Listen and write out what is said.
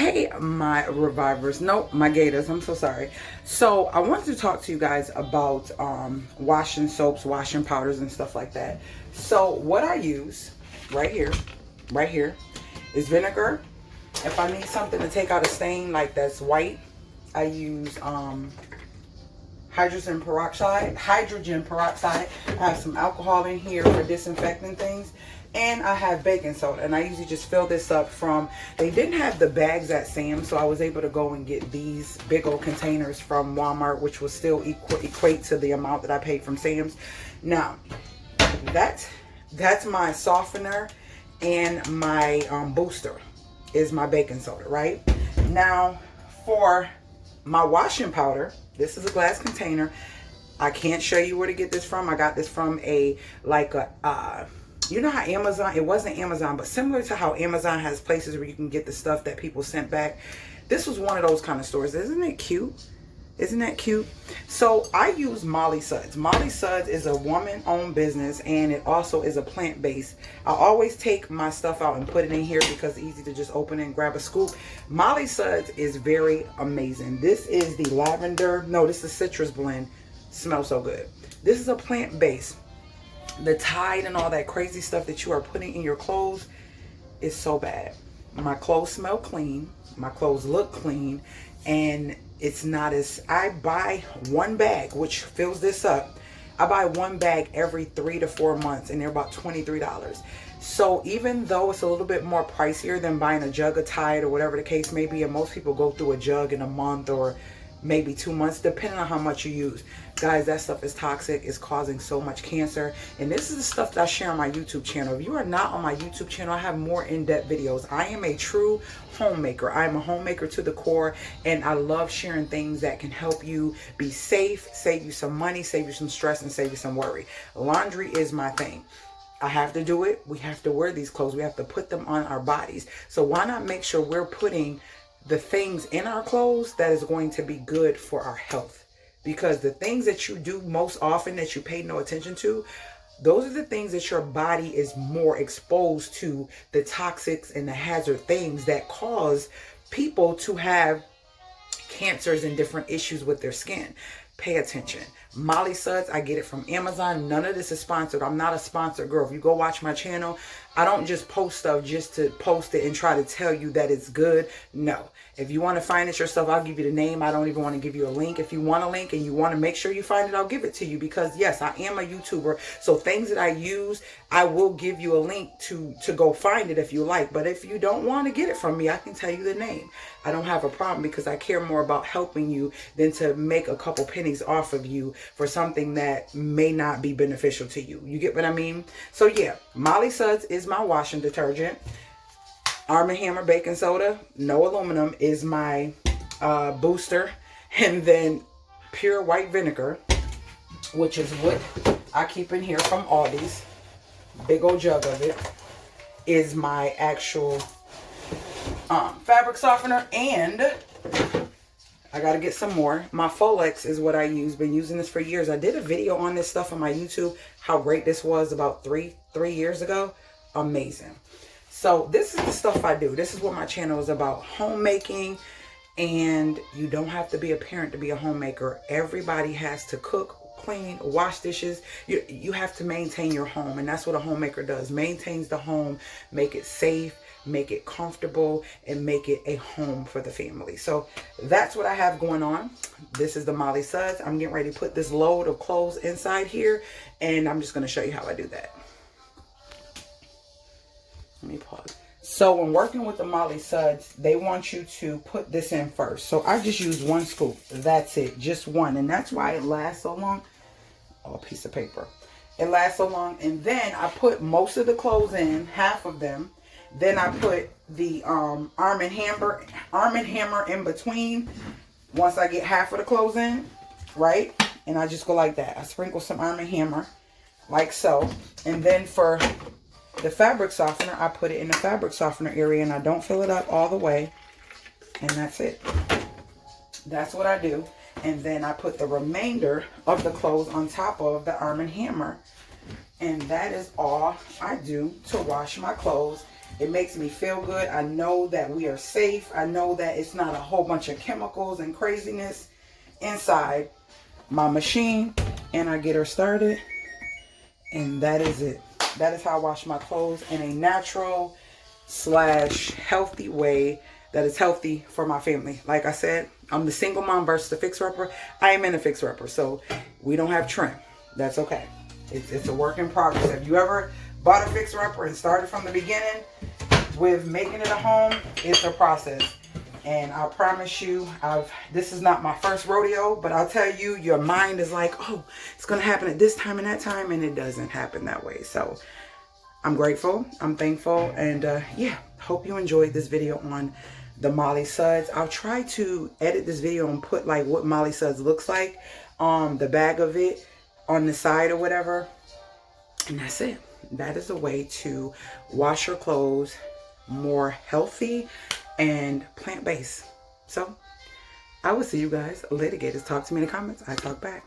Hey, my revivers. Nope, my gators. I'm so sorry. So I wanted to talk to you guys about washing soaps, washing powders, and stuff like that. So what I use right here is vinegar. If I need something to take out a stain like that's white, I use hydrogen peroxide. I have some alcohol in here for disinfecting things. And I have baking soda, and I usually just fill this up from, they didn't have the bags at Sam's, so I was able to go and get these big old containers from Walmart, which will still equate to the amount that I paid from Sam's. Now, that's my softener, and my booster is my baking soda, right? Now, for my washing powder, this is a glass container. I can't show you where to get this from. I got this from you know how Amazon, it wasn't Amazon, but similar to how Amazon has places where you can get the stuff that people sent back. This was one of those kind of stores. Isn't it cute? Isn't that cute? So I use Molly Suds. Molly Suds is a woman-owned business, and it also is a plant-based. I always take my stuff out and put it in here because it's easy to just open it and grab a scoop. Molly Suds is very amazing. This is the lavender. No, this is citrus blend. Smells so good. This is a plant-based. The Tide and all that crazy stuff that you are putting in your clothes is so bad. My clothes smell clean. My clothes look clean. And it's not as, I buy one bag, which fills this up. I buy one bag every 3 to 4 months, and they're about $23. So even though it's a little bit more pricier than buying a jug of Tide or whatever the case may be, and most people go through a jug in a month or maybe 2 months, depending on how much you use. Guys, that stuff is toxic. It's causing so much cancer. And this is the stuff that I share on my YouTube channel. If you are not on my YouTube channel, I have more in-depth videos. I am a true homemaker. I am a homemaker to the core, and I love sharing things that can help you be safe, save you some money, save you some stress, and save you some worry. Laundry is my thing. I have to do it. We have to wear these clothes. We have to put them on our bodies. So why not make sure we're putting the things in our clothes that is going to be good for our health? Because the things that you do most often that you pay no attention to, those are the things that your body is more exposed to, the toxics and the hazard things that cause people to have cancers and different issues with their skin. Pay attention. Molly Suds, I get it from Amazon. None of this is sponsored. I'm not a sponsored girl. If you go watch my channel, I don't just post stuff just to post it and try to tell you that it's good. No. If you want to find it yourself, I'll give you the name. I don't even want to give you a link. If you want a link and you want to make sure you find it, I'll give it to you. Because yes, I am a YouTuber. So things that I use, I will give you a link to go find it if you like. But if you don't want to get it from me, I can tell you the name. I don't have a problem because I care more about helping you than to make a couple pennies off of you for something that may not be beneficial to you. You get what I mean? So yeah, Molly Suds is my washing detergent. Arm & Hammer baking soda, no aluminum, is my booster. And then pure white vinegar, which is what I keep in here from Aldi's, big old jug of it, is my actual fabric softener. And I got to get some more. My fullest is what I use. Been using this for years. I did a video on this stuff on my YouTube, how great this was about three years ago. Amazing. So this is the stuff I do. This is what my channel is about, homemaking. And you don't have to be a parent to be a homemaker. Everybody has to cook, clean, wash dishes. You have to maintain your home. And that's what a homemaker does. Maintains the home, make it safe, make it comfortable, and make it a home for the family. So that's what I have going on. This is the Molly Suds. I'm getting ready to put this load of clothes inside here, and I'm just going to show you how I do that. Let me pause. So when working with the Molly Suds, they want you to put this in first. So I just use one scoop. That's it. Just one. And that's why it lasts so long. Oh, a piece of paper. It lasts so long. And then I put most of the clothes in, half of them. Then I put the Arm & Hammer in between once I get half of the clothes in, right? And I just go like that. I sprinkle some Arm & Hammer like so. And then for the fabric softener, I put it in the fabric softener area, and I don't fill it up all the way. And that's it. That's what I do. And then I put the remainder of the clothes on top of the Arm & Hammer. And that is all I do to wash my clothes. It makes me feel good. I know that we are safe. I know that it's not a whole bunch of chemicals and craziness inside my machine. And I get her started. And that is it. That is how I wash my clothes in a natural / healthy way that is healthy for my family. Like I said, I'm the single mom versus the fixer-upper. I am in a fixer-upper, so we don't have trim. That's okay. It's a work in progress. Have you ever bought a fixer-upper and started from the beginning with making it a home? It's a process. And I promise you, this is not my first rodeo, but I'll tell you, your mind is like, oh, it's going to happen at this time and that time, and it doesn't happen that way. So I'm grateful. I'm thankful. And yeah, hope you enjoyed this video on the Molly Suds. I'll try to edit this video and put like what Molly Suds looks like on the bag of it on the side or whatever. And that's it. That is a way to wash your clothes more healthy and plant-based. So I will see you guys later, gators. Talk to me in the comments. I talk back.